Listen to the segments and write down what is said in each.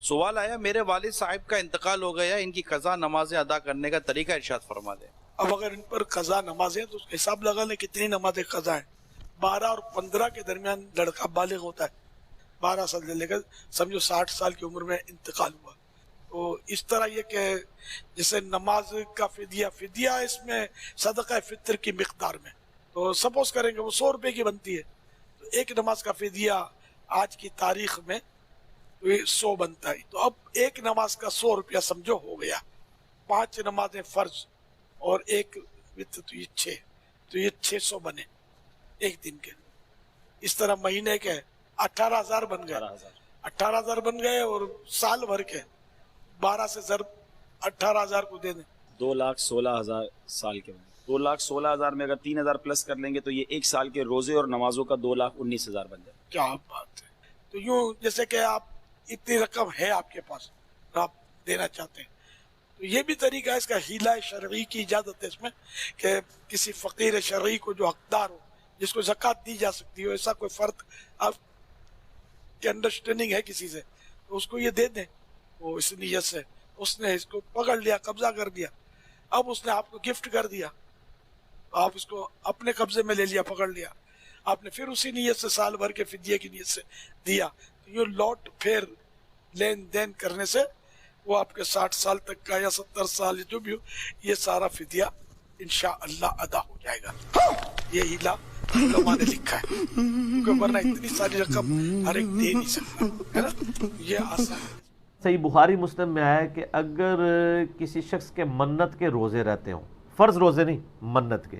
سوال آیا میرے والد صاحب کا انتقال ہو گیا، ان کی قضا نمازیں ادا کرنے کا طریقہ ارشاد فرما دیں۔ اب اگر ان پر قضا نمازیں تو اس کا حساب لگا لیں کتنی نمازیں قضا ہیں۔ 12 اور 15 کے درمیان لڑکا بالغ ہوتا ہے، 12 سال سے لے کر سمجھو 60 سال کی عمر میں انتقال ہوا۔ تو اس طرح یہ کہ جیسے نماز کا فدیہ اس میں صدقہ فطر کی مقدار میں، تو سپوز کریں کہ وہ 100 روپے کی بنتی ہے، تو ایک نماز کا فدیہ آج کی تاریخ میں 100 بنتا ہے۔ تو اب ایک نماز کا 100 روپیہ سمجھو ہو گیا، 5 نمازیں فرض اور ایک وتر، تو یہ 6، تو یہ 600 بنے ایک دن کے۔ اس طرح مہینے کے 18,000 بن گئے، 18,000 بن گئے، اور سال بھر کے 12 سے ضرب 18,000 کو دے دیں، 2,16,000 سال کے بعد 2,16,000 میں اگر 3,000 پلس کر لیں گے تو یہ ایک سال کے روزے اور نمازوں کا 2,19,000 بن جائے۔ کیا بات ہے! تو یوں جیسے کہ آپ اتنی رقم ہے آپ کے پاس اور آپ دینا چاہتے ہیں، تو یہ بھی طریقہ ہے، اس کا ہیلہ شرعی کی اجازت ہے اس میں کہ کسی فقیر شرعی کو جو حقدار ہو، جس کو زکوٰۃ دی جا سکتی ہو، ایسا کوئی فرد آپ کی انڈرسٹینڈنگ ہے کسی سے، تو اس کو یہ دے دیں۔ وہ اس نیت سے اس نے اس کو پکڑ لیا، قبضہ کر دیا، اب اس نے آپ کو گفٹ کر دیا، آپ اس کو اپنے قبضے میں لے لیا، پکڑ لیا، آپ نے پھر اسی نیت سے سال بھر کے فدیے کی نیت سے دیا، تو یہ لوٹ پھر لین دین کرنے سے وہ آپ کے 60 سال تک کا یا 70 سال جو بھی ہو، یہ سارا فدیہ انشاءاللہ ادا ہو جائے گا۔ یہ ہیلہ علماء نے لکھا ہے، کیونکہ ورنہ اتنی ساری رقم ہر ایک دے نہیں سکتا ہے نا، یہ آسان ہے۔ صحیح بخاری مسلم میں آیا ہے کہ اگر کسی شخص کے منت کے روزے رہتے ہوں، فرض روزے نہیں، منت کے،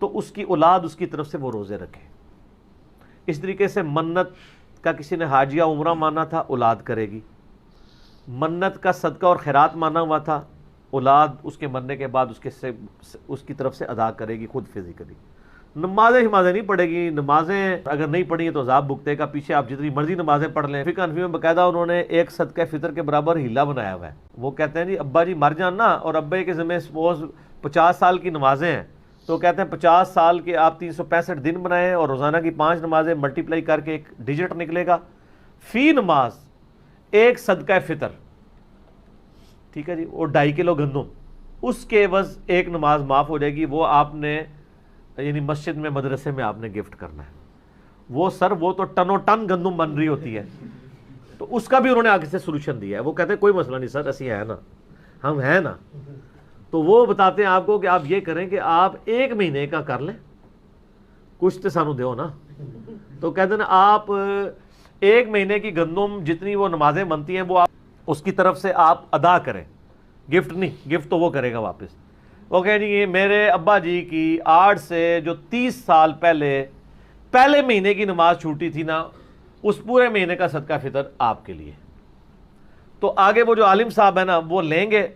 تو اس کی اولاد اس کی طرف سے وہ روزے رکھے۔ اس طریقے سے منت کا کسی نے حاجیہ عمرہ مانا تھا، اولاد کرے گی۔ منت کا صدقہ اور خیرات مانا ہوا تھا، اولاد اس کے مرنے کے بعد اس کی طرف سے ادا کرے گی خود فزیکلی۔ نمازیں نہیں پڑھے گی، نمازیں اگر نہیں پڑھی ہیں تو عذاب بھگتے گا۔ پیچھے آپ جتنی مرضی نمازیں پڑھ لیں۔ فقہ حنفی میں باقاعدہ انہوں نے ایک صدقہ فطر کے برابر ہیلہ بنایا ہوا ہے۔ وہ کہتے ہیں جی ابا جی مر جان نا، اور ابے کے ذمہ سپوز 50 سال کی نمازیں ہیں، تو کہتے ہیں 50 سال کے آپ 365 دن بنائیں اور روزانہ کی 5 نمازیں ملٹیپلائی کر کے ایک ڈیجٹ نکلے گا، فی نماز ایک صدقہ فطر، ٹھیک ہے جی، اور 2.5 کلو گندم، اس کے عوض ایک نماز معاف ہو جائے گی۔ وہ آپ نے یعنی مسجد میں مدرسے میں آپ نے گفٹ کرنا ہے۔ وہ سر وہ تو ٹنوں ٹن گندم بن رہی ہوتی ہے، تو اس کا بھی انہوں نے آگے سے سولوشن دیا ہے۔ وہ کہتے ہیں کوئی مسئلہ نہیں سر، اسی ہے نا، ہم ہیں نا۔ تو وہ بتاتے ہیں آپ کو کہ آپ یہ کریں کہ آپ 1 مہینے کا کر لیں، کچھ تو سانو دیو نا۔ تو کہتے ہیں آپ 1 مہینے کی گندم جتنی وہ نمازیں بنتی ہیں وہ آپ اس کی طرف سے آپ ادا کریں، گفٹ نہیں، گفٹ تو وہ کرے گا واپس۔ وہ کہیں جی میرے ابا جی کی 8 سے جو 30 سال پہلے مہینے کی نماز چھوٹی تھی نا، اس پورے مہینے کا صدقہ فطر آپ کے لیے۔ تو آگے وہ جو عالم صاحب ہیں نا، وہ لیں گے،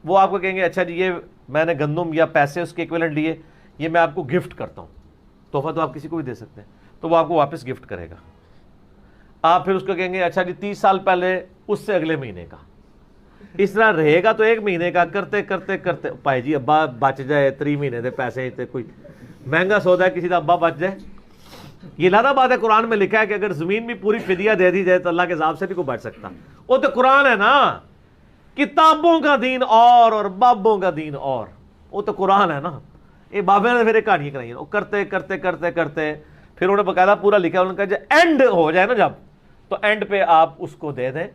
وہ آپ کو کہیں گے اچھا جی یہ میں نے گندم یا پیسے اس کے ایکویلنٹ لیے، یہ میں آپ کو گفٹ کرتا ہوں۔ تحفہ تو آپ کسی کو بھی دے سکتے ہیں، تو وہ آپ کو واپس گفٹ کرے گا۔ آپ پھر اس کو کہیں گے اچھا جی 30 سال پہلے اس سے اگلے مہینے کا، اس طرح رہے گا۔ تو 1 مہینے کا کرتے کرتے کرتے پائے جی ابا بچ جائے 3 مہینے دے پیسے، تے کوئی مہنگا سودا ہے کسی کا ابا بچ جائے۔ یہ لادہ بات ہے، قرآن میں لکھا ہے کہ اگر زمین بھی پوری فدیہ دے دی جائے تو اللہ کے عذاب سے بھی کوئی بچ سکتا۔ وہ تو قرآن ہے نا، کتابوں کا دین اور بابوں کا دین اور، وہ تو قرآن ہے نا۔ یہ بابے نے پھر ایک کہانی کرائی ہے، وہ کرتے کرتے کرتے کرتے پھر انہوں نے باقاعدہ پورا لکھا، انہوں نے کہا جب اینڈ ہو جائے نا، جب تو اینڈ پہ آپ اس کو دے دیں۔